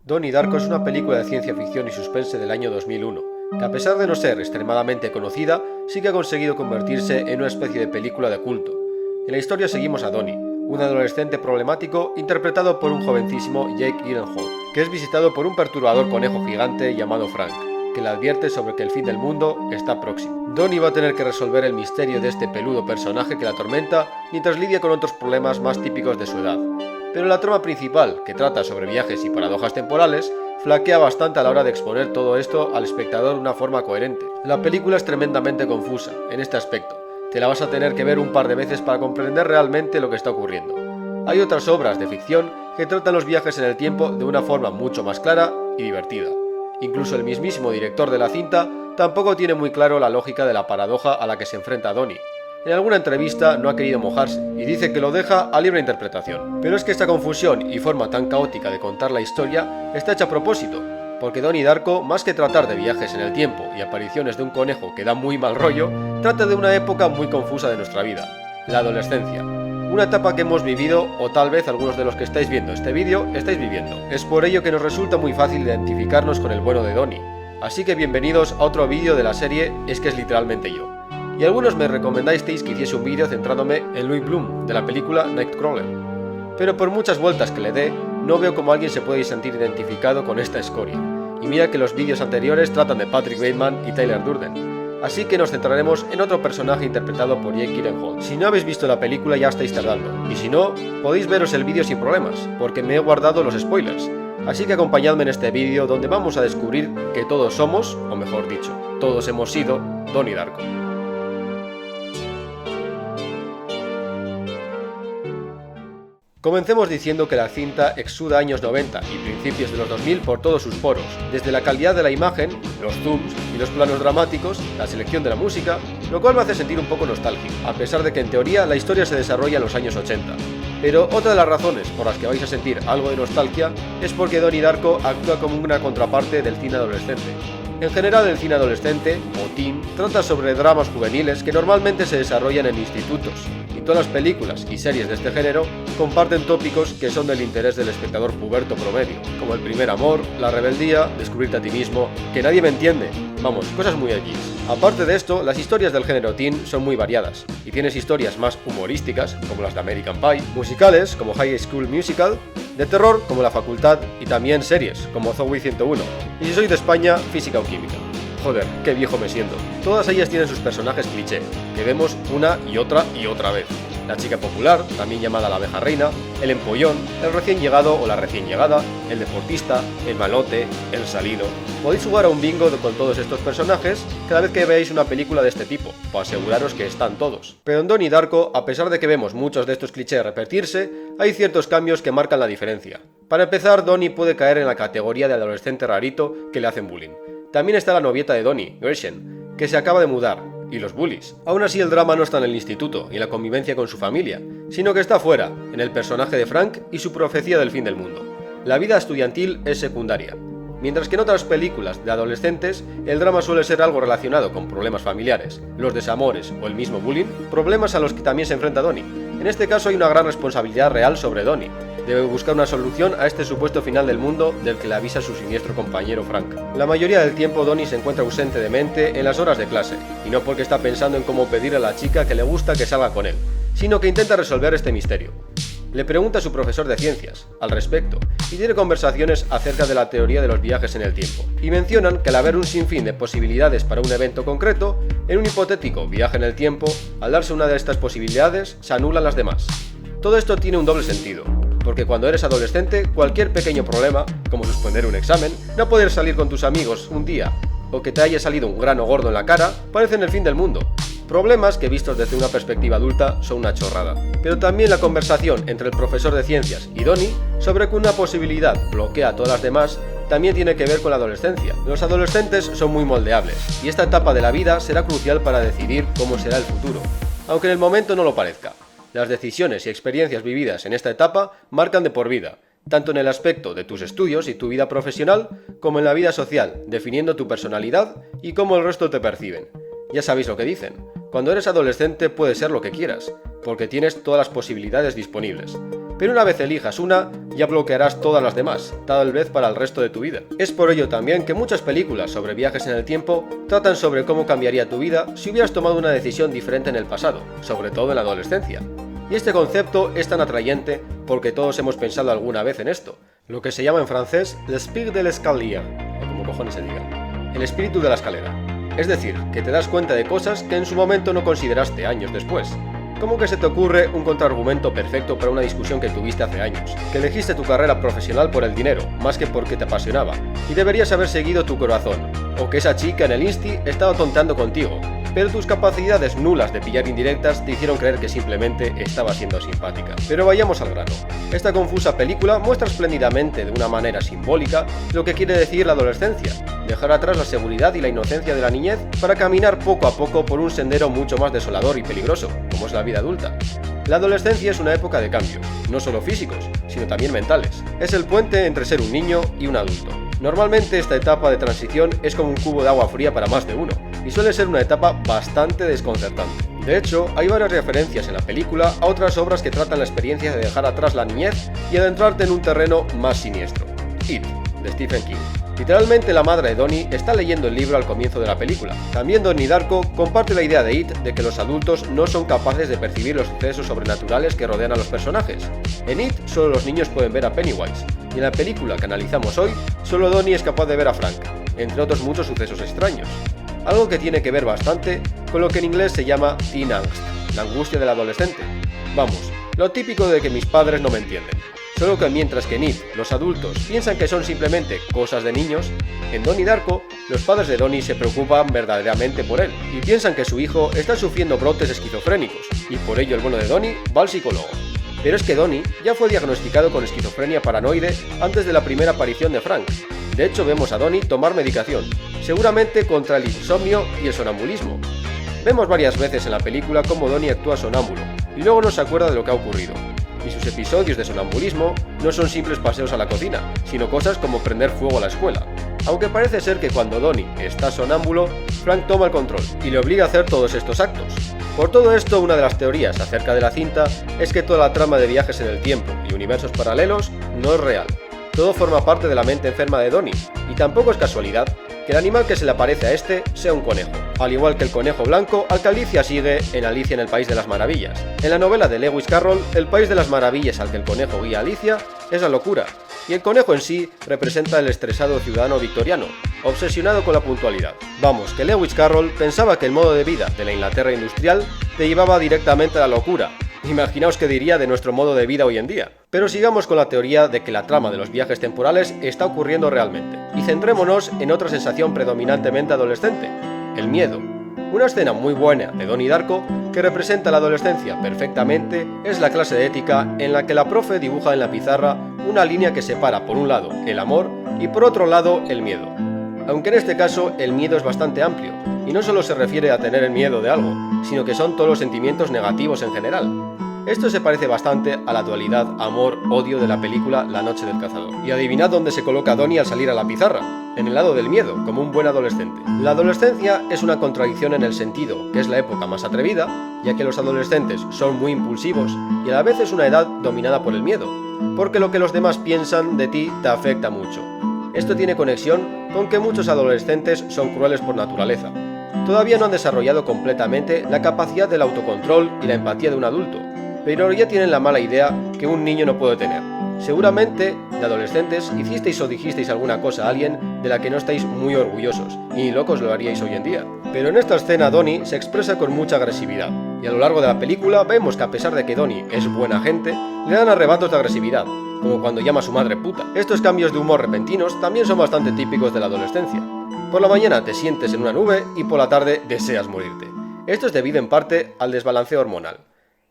Donnie Darko es una película de ciencia ficción y suspense del año 2001, que a pesar de no ser extremadamente conocida, sí que ha conseguido convertirse en una especie de película de culto. En la historia seguimos a Donnie, un adolescente problemático interpretado por un jovencísimo Jake Gyllenhaal, que es visitado por un perturbador conejo gigante llamado Frank, que le advierte sobre que el fin del mundo está próximo. Donnie va a tener que resolver el misterio de este peludo personaje que la atormenta mientras lidia con otros problemas más típicos de su edad. Pero la trama principal, que trata sobre viajes y paradojas temporales, flaquea bastante a la hora de exponer todo esto al espectador de una forma coherente. La película es tremendamente confusa en este aspecto. Te la vas a tener que ver un par de veces para comprender realmente lo que está ocurriendo. Hay otras obras de ficción que tratan los viajes en el tiempo de una forma mucho más clara y divertida. Incluso el mismísimo director de la cinta tampoco tiene muy claro la lógica de la paradoja a la que se enfrenta Donnie. En alguna entrevista no ha querido mojarse y dice que lo deja a libre interpretación. Pero es que esta confusión y forma tan caótica de contar la historia está hecha a propósito, porque Donnie Darko, más que tratar de viajes en el tiempo y apariciones de un conejo que da muy mal rollo, trata de una época muy confusa de nuestra vida, la adolescencia. Una etapa que hemos vivido, o tal vez algunos de los que estáis viendo este vídeo estáis viviendo. Es por ello que nos resulta muy fácil identificarnos con el bueno de Donnie. Así que bienvenidos a otro vídeo de la serie Es que es literalmente yo. Y algunos me recomendasteis que hiciese un vídeo centrándome en Louis Bloom, de la película Nightcrawler. Pero por muchas vueltas que le dé, no veo cómo alguien se puede sentir identificado con esta escoria. Y mira que los vídeos anteriores tratan de Patrick Bateman y Tyler Durden. Así que nos centraremos en otro personaje interpretado por Jake Gyllenhaal. Si no habéis visto la película ya estáis tardando, y si no, podéis veros el vídeo sin problemas, porque me he guardado los spoilers. Así que acompañadme en este vídeo donde vamos a descubrir que todos somos, o mejor dicho, todos hemos sido, Donnie Darko. Comencemos diciendo que la cinta exuda años 90 y principios de los 2000 por todos sus poros, desde la calidad de la imagen, los zooms y los planos dramáticos, la selección de la música, lo cual me hace sentir un poco nostálgico, a pesar de que en teoría la historia se desarrolla en los años 80. Pero otra de las razones por las que vais a sentir algo de nostalgia es porque Donnie Darko actúa como una contraparte del cine adolescente. En general el cine adolescente, o teen, trata sobre dramas juveniles que normalmente se desarrollan en institutos, y todas las películas y series de este género comparten tópicos que son del interés del espectador puberto promedio, como el primer amor, la rebeldía, descubrirte a ti mismo, que nadie me entiende, vamos, cosas muy edgys. Aparte de esto, las historias del género teen son muy variadas, y tienes historias más humorísticas, como las de American Pie, musicales, como High School Musical, de terror, como La Facultad, y también series, como Zoey 101, y si soy de España, Física o Química. Joder, qué viejo me siento. Todas ellas tienen sus personajes cliché, que vemos una y otra vez. La chica popular, también llamada la abeja reina, el empollón, el recién llegado o la recién llegada, el deportista, el malote, el salido. Podéis jugar a un bingo con todos estos personajes cada vez que veáis una película de este tipo, para aseguraros que están todos. Pero en Donnie Darko, a pesar de que vemos muchos de estos clichés repetirse, hay ciertos cambios que marcan la diferencia. Para empezar, Donnie puede caer en la categoría de adolescente rarito que le hacen bullying. También está la novieta de Donnie, Gretchen, que se acaba de mudar, y los bullies. Aún así el drama no está en el instituto y la convivencia con su familia, sino que está fuera, en el personaje de Frank y su profecía del fin del mundo. La vida estudiantil es secundaria. Mientras que en otras películas de adolescentes, el drama suele ser algo relacionado con problemas familiares, los desamores o el mismo bullying, problemas a los que también se enfrenta Donnie. En este caso hay una gran responsabilidad real sobre Donnie. Debe buscar una solución a este supuesto final del mundo del que le avisa su siniestro compañero Frank. La mayoría del tiempo Donnie se encuentra ausente de mente en las horas de clase, y no porque está pensando en cómo pedir a la chica que le gusta que salga con él, sino que intenta resolver este misterio. Le pregunta a su profesor de ciencias al respecto y tiene conversaciones acerca de la teoría de los viajes en el tiempo. Y mencionan que al haber un sinfín de posibilidades para un evento concreto, en un hipotético viaje en el tiempo, al darse una de estas posibilidades, se anulan las demás. Todo esto tiene un doble sentido, porque cuando eres adolescente, cualquier pequeño problema, como suspender un examen, no poder salir con tus amigos un día, o que te haya salido un grano gordo en la cara, parecen el fin del mundo. Problemas que vistos desde una perspectiva adulta son una chorrada. Pero también la conversación entre el profesor de ciencias y Donnie sobre que una posibilidad bloquea a todas las demás también tiene que ver con la adolescencia. Los adolescentes son muy moldeables y esta etapa de la vida será crucial para decidir cómo será el futuro, aunque en el momento no lo parezca. Las decisiones y experiencias vividas en esta etapa marcan de por vida, tanto en el aspecto de tus estudios y tu vida profesional como en la vida social, definiendo tu personalidad y cómo el resto te perciben. Ya sabéis lo que dicen. Cuando eres adolescente puedes ser lo que quieras, porque tienes todas las posibilidades disponibles. pero una vez elijas una, ya bloquearás todas las demás, tal vez para el resto de tu vida. Es por ello también que muchas películas sobre viajes en el tiempo tratan sobre cómo cambiaría tu vida si hubieras tomado una decisión diferente en el pasado, sobre todo en la adolescencia. Y este concepto es tan atrayente porque todos hemos pensado alguna vez en esto, lo que se llama en francés l'esprit de l'escalier, o como cojones se diga, el espíritu de la escalera. Es decir, que te das cuenta de cosas que en su momento no consideraste años después. ¿Cómo que se te ocurre un contraargumento perfecto para una discusión que tuviste hace años? Que elegiste tu carrera profesional por el dinero, más que porque te apasionaba, y deberías haber seguido tu corazón. O que esa chica en el Insti estaba tonteando contigo, pero tus capacidades nulas de pillar indirectas te hicieron creer que simplemente estaba siendo simpática. Pero vayamos al grano. Esta confusa película muestra espléndidamente, de una manera simbólica, lo que quiere decir la adolescencia. Dejar atrás la seguridad y la inocencia de la niñez para caminar poco a poco por un sendero mucho más desolador y peligroso, como es la vida adulta. La adolescencia es una época de cambios, no solo físicos, sino también mentales. Es el puente entre ser un niño y un adulto. Normalmente esta etapa de transición es como un cubo de agua fría para más de uno, y suele ser una etapa bastante desconcertante. De hecho, hay varias referencias en la película a otras obras que tratan la experiencia de dejar atrás la niñez y adentrarte en un terreno más siniestro. It, de Stephen King. Literalmente la madre de Donnie está leyendo el libro al comienzo de la película. También Donnie Darko comparte la idea de It de que los adultos no son capaces de percibir los sucesos sobrenaturales que rodean a los personajes. En It solo los niños pueden ver a Pennywise, y en la película que analizamos hoy, solo Donnie es capaz de ver a Frank, entre otros muchos sucesos extraños. Algo que tiene que ver bastante con lo que en inglés se llama teen angst, la angustia del adolescente. Vamos, lo típico de que mis padres no me entienden. Solo que mientras que en It los adultos piensan que son simplemente cosas de niños, en Donnie Darko los padres de Donnie se preocupan verdaderamente por él y piensan que su hijo está sufriendo brotes esquizofrénicos y por ello el bueno de Donnie va al psicólogo. Pero es que Donnie ya fue diagnosticado con esquizofrenia paranoide antes de la primera aparición de Frank. De hecho vemos a Donnie tomar medicación, seguramente contra el insomnio y el sonambulismo. Vemos varias veces en la película cómo Donnie actúa sonámbulo y luego no se acuerda de lo que ha ocurrido. Y sus episodios de sonambulismo no son simples paseos a la cocina, sino cosas como prender fuego a la escuela. Aunque parece ser que cuando Donnie está sonámbulo, Frank toma el control y le obliga a hacer todos estos actos. Por todo esto, una de las teorías acerca de la cinta es que toda la trama de viajes en el tiempo y universos paralelos no es real. Todo forma parte de la mente enferma de Donnie, y tampoco es casualidad que el animal que se le aparece a este sea un conejo, al igual que el conejo blanco al que Alicia sigue en Alicia en el País de las Maravillas. En la novela de Lewis Carroll, el País de las Maravillas al que el conejo guía a Alicia es la locura, y el conejo en sí representa el estresado ciudadano victoriano, obsesionado con la puntualidad. Vamos, que Lewis Carroll pensaba que el modo de vida de la Inglaterra industrial te llevaba directamente a la locura. Imaginaos qué diría de nuestro modo de vida hoy en día. Pero sigamos con la teoría de que la trama de los viajes temporales está ocurriendo realmente, y centrémonos en otra sensación predominantemente adolescente, el miedo. Una escena muy buena de Donnie Darko, que representa la adolescencia perfectamente, es la clase de ética en la que la profe dibuja en la pizarra una línea que separa por un lado el amor y por otro lado el miedo. Aunque en este caso el miedo es bastante amplio, y no solo se refiere a tener el miedo de algo, sino que son todos los sentimientos negativos en general. Esto se parece bastante a la dualidad amor-odio de la película La noche del cazador. Y adivinad dónde se coloca Donnie al salir a la pizarra, en el lado del miedo, como un buen adolescente. La adolescencia es una contradicción en el sentido que es la época más atrevida, ya que los adolescentes son muy impulsivos y a la vez es una edad dominada por el miedo, porque lo que los demás piensan de ti te afecta mucho. Esto tiene conexión con que muchos adolescentes son crueles por naturaleza. Todavía no han desarrollado completamente la capacidad del autocontrol y la empatía de un adulto, pero ya tienen la mala idea que un niño no puede tener. Seguramente, de adolescentes, hicisteis o dijisteis alguna cosa a alguien de la que no estáis muy orgullosos, y ni locos lo haríais hoy en día. Pero en esta escena Donnie se expresa con mucha agresividad, y a lo largo de la película vemos que a pesar de que Donnie es buena gente, le dan arrebatos de agresividad, como cuando llama a su madre puta. Estos cambios de humor repentinos también son bastante típicos de la adolescencia. Por la mañana te sientes en una nube y por la tarde deseas morirte. Esto es debido en parte al desbalanceo hormonal.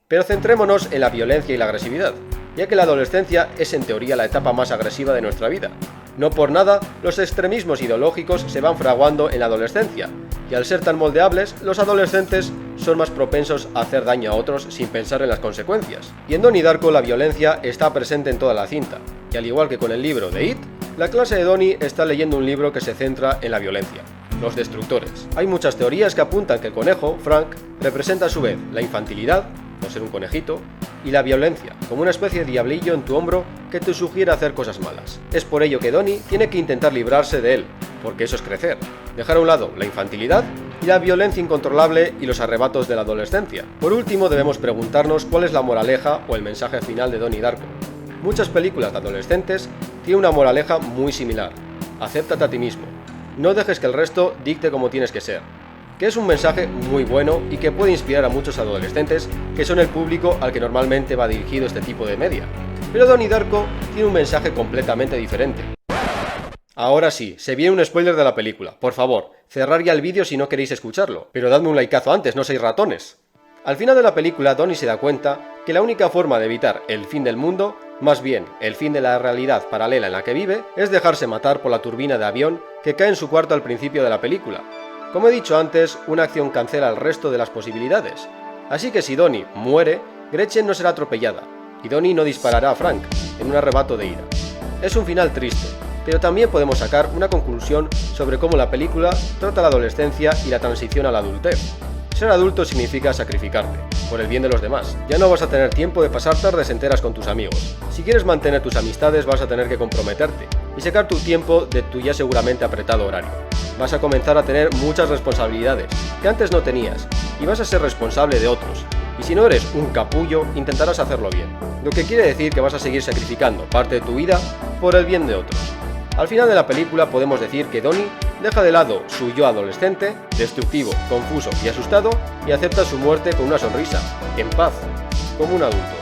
Pero centrémonos en la violencia y la agresividad, ya que la adolescencia es en teoría la etapa más agresiva de nuestra vida. No por nada, los extremismos ideológicos se van fraguando en la adolescencia, y al ser tan moldeables, los adolescentes son más propensos a hacer daño a otros sin pensar en las consecuencias. Y en Donnie Darko la violencia está presente en toda la cinta, y al igual que con el libro de It, la clase de Donnie está leyendo un libro que se centra en la violencia, los destructores. Hay muchas teorías que apuntan que el conejo, Frank, representa a su vez la infantilidad, por ser un conejito, y la violencia, como una especie de diablillo en tu hombro que te sugiere hacer cosas malas. Es por ello que Donnie tiene que intentar librarse de él, porque eso es crecer, dejar a un lado la infantilidad y la violencia incontrolable y los arrebatos de la adolescencia. Por último, debemos preguntarnos cuál es la moraleja o el mensaje final de Donnie Darko. Muchas películas de adolescentes tienen una moraleja muy similar: acéptate a ti mismo, no dejes que el resto dicte cómo tienes que ser, que es un mensaje muy bueno y que puede inspirar a muchos adolescentes que son el público al que normalmente va dirigido este tipo de media. Pero Donnie Darko tiene un mensaje completamente diferente. Ahora sí, se viene un spoiler de la película. Por favor, cerrar ya el vídeo si no queréis escucharlo, pero dadme un likeazo antes, no seáis ratones. Al final de la película, Donnie se da cuenta que la única forma de evitar el fin del mundo, más bien el fin de la realidad paralela en la que vive, es dejarse matar por la turbina de avión que cae en su cuarto al principio de la película. Como he dicho antes, una acción cancela el resto de las posibilidades. Así que si Donnie muere, Gretchen no será atropellada, y Donnie no disparará a Frank, en un arrebato de ira. Es un final triste, pero también podemos sacar una conclusión sobre cómo la película trata la adolescencia y la transición a la adultez. Ser adulto significa sacrificarte, por el bien de los demás. Ya no vas a tener tiempo de pasar tardes enteras con tus amigos. Si quieres mantener tus amistades vas a tener que comprometerte y sacar tu tiempo de tu ya seguramente apretado horario. Vas a comenzar a tener muchas responsabilidades que antes no tenías y vas a ser responsable de otros. Y si no eres un capullo, intentarás hacerlo bien. Lo que quiere decir que vas a seguir sacrificando parte de tu vida por el bien de otros. Al final de la película podemos decir que Donnie deja de lado su yo adolescente, destructivo, confuso y asustado, y acepta su muerte con una sonrisa, en paz, como un adulto.